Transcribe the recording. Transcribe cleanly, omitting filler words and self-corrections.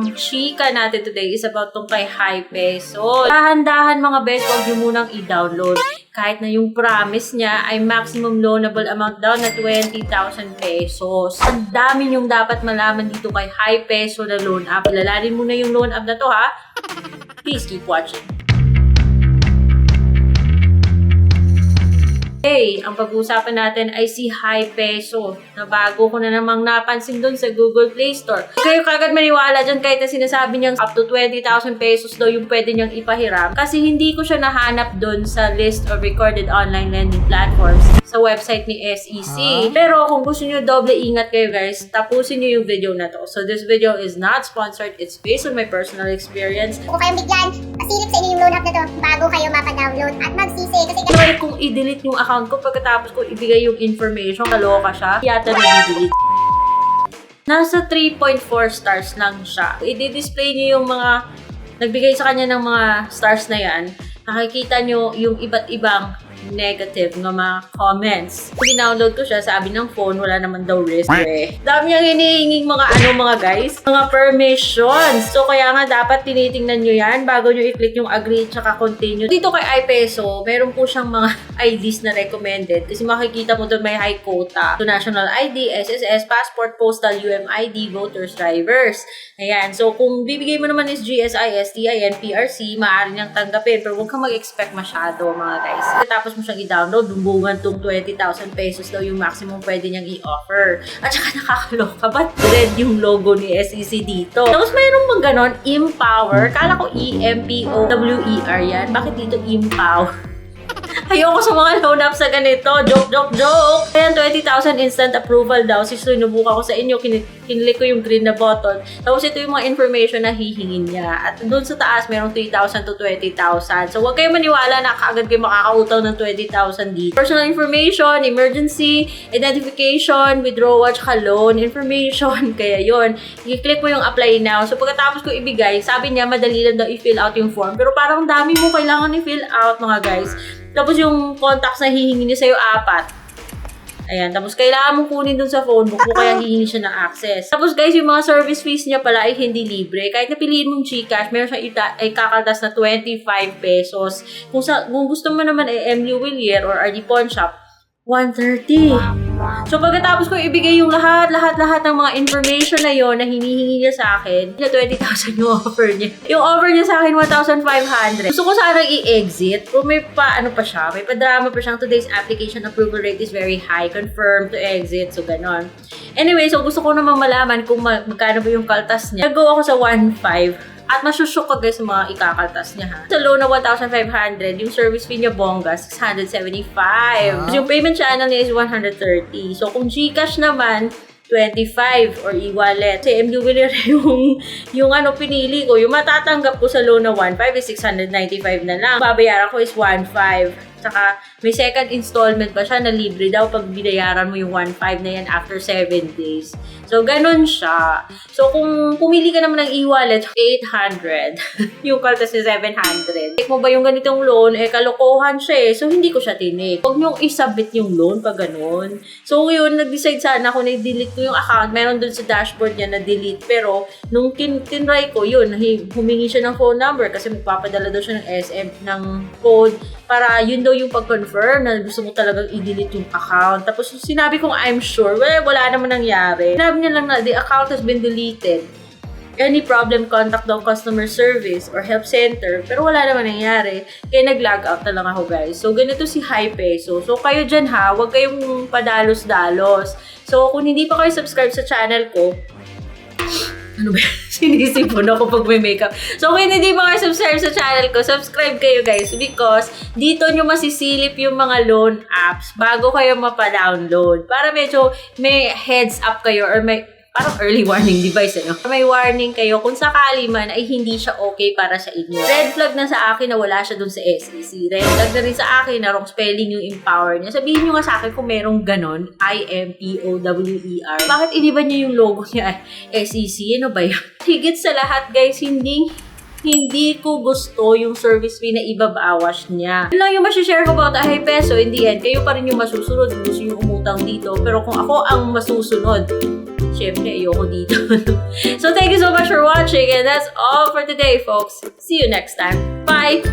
ang chika natin today is about tong kay HiPeso. Dahan-dahan mga best, huwag nyo munang i-download. Kahit na yung promise niya ay maximum loanable amount daw na 20,000 pesos. Ang dami nyong dapat malaman dito kay HiPeso na loan app. Ilalanin mo na yung loan app na to ha. Please keep watching. Hey, ang pag-uusapan natin ay si HiPeso na bago ko na namang napansin dun sa Google Play Store. Kayo kagad maniwala dyan kahit na sinasabi niyang up to 20,000 pesos daw yung pwede niyang ipahiram kasi hindi ko siya nahanap dun sa list of recorded online lending platforms sa website ni SEC. Pero kung gusto niyo doble ingat kayo guys, tapusin niyo yung video na to. So this video is not sponsored. It's based on my personal experience. Kung kayong bigyan, masilip sa inyo yung loan app na to bago kayo mapadownload at magsisi. Kasi Try kung i-delete yung account ko pagkatapos ko ibigay yung information, kaloka siya, yata na-delete. Nasa 3.4 stars lang siya. I-display niyo yung mga nagbigay sa kanya ng mga stars na yan. Nakikita niyo yung iba't ibang negative ng mga comments. Download ko siya, sabi ng phone, wala naman daw risk eh. Dami niyang hinihinging mga guys, mga permissions. So kaya nga dapat tinitingnan nyo yan bago nyo i-click yung agree tsaka continue. Dito kay HiPeso, meron po siyang mga IDs na recommended kasi makikita mo doon may high quota. So national ID, SSS, passport, postal, UMID, voters, drivers. Ayan. So kung bibigay mo naman is GSI, STIN, PRC, maaari niyang tanggapin pero huwag kang mag-expect masyado mga guys. Tapos mo siyang i-download, dumbungan tong 20,000 pesos daw yung maximum pwede niyang i-offer. At saka nakakaloka, ba't red yung logo ni SEC dito? Tapos mayroon bang ganon? Empower? Kala ko EMPOWER yan. Bakit dito Empower? Ayoko sa mga loan apps sa ganito. Joke. Ayan, 20,000 instant approval daw. Sinubukan ko sa inyo, kinlik ko yung green na button. Tapos ito yung mga information na hihingin niya. At doon sa taas, merong 3,000 to 20,000. So, huwag kayo maniwala na kaagad kayo makakautaw ng 20,000 dito. Personal information, emergency, identification, withdrawal, tsaka loan information. Kaya yun, i-click mo yung apply now. So, pagkatapos ko ibigay, sabi niya, madali lang daw i-fill out yung form. Pero parang dami mo kailangan i-fill out, mga guys. Tapos yung contacts na hihingi niya sa'yo, 4. Ayan. Tapos kailangan mong kunin dun sa phone book mo kaya hihingi siya ng access. Tapos guys, yung mga service fees niya pala ay hindi libre. Kahit napiliin mong GCash, meron siyang ay kakaltas na 25 pesos. Kung gusto mo naman ay MU Willier or RD Pawn Shop, 130. So pagkatapos ko ibigay yung lahat ng mga information na yon na hinihingi niya sa akin, na 20,000 yung offer niya. Yung offer niya sa akin, 1,500. Gusto ko sana i-exit. Kung may pa siya, may pa-drama pa siyang today's application approval rate is very high. Confirm to exit. So ganon. Anyway, so gusto ko namang malaman kung magkano ba yung kaltas niya. Nag-go ako sa 1,500. At masushock ka guys sa mga ikakaltas niya ha. Sa loan na 1,500, yung service fee niya bongga, 675. Yung payment channel niya is 130. So kung GCash naman, 25 or e-wallet. Kasi MU Willier yung pinili ko. Yung matatanggap ko sa loan na 1,500 is 695 na lang. Babayaran ko is 1,500. Saka may second installment pa siya na libre daw pag binayaran mo yung 1,500 na yan after 7 days. So, ganun siya. So, kung pumili ka naman ng e-wallet, 800. Yung kaltas niya 700. Take mo ba yung ganitong loan? Kalokohan siya eh. So, hindi ko siya tinik. Huwag niyong isubmit yung loan pag ganun. So, yun, nag-decide sana ako na i-delete ko yung account. Meron dun sa dashboard niya na delete. Pero, nung tinry ko, yun, humingi siya ng phone number kasi magpapadala daw siya ng SM ng code para yun daw yung pag-confirm na gusto mo talagang i-delete yung account. Tapos sinabi kong I'm sure, wala naman nangyari. Sinabi niya lang na the account has been deleted. Any problem, contact daw customer service or help center. Pero wala naman nangyari. Kaya nag-log out na lang ako guys. So ganito si HiPeso. So kayo dyan ha, huwag kayong padalos-dalos. So kung hindi pa kayo subscribe sa channel ko, ano ba? Sinisipon ako pag may makeup. So, kung hindi ba kayo subscribe sa channel ko, subscribe kayo guys because dito nyo masisilip yung mga loan apps bago kayo mapa-download. Para medyo may heads up kayo or may parang early warning device, ano? May warning kayo kung sakali man ay hindi siya okay para sa inyo. Red flag na sa akin na wala siya dun sa SEC. Red flag na rin sa akin na wrong spelling yung empower niya. Sabihin nyo nga sa akin kung merong ganon, IMPOWER. Bakit iniba niya yung logo niya? SEC, ano ba yun? Higit sa lahat guys, hindi ko gusto yung service fee na ibabawas niya. Yun lang yung masishare ko about HiPeso. In the end, kayo pa rin yung masusunod. Gusto yung umutang dito. Pero kung ako ang masusunod, syempre, ayoko dito. So, thank you so much for watching and that's all for today, folks. See you next time. Bye!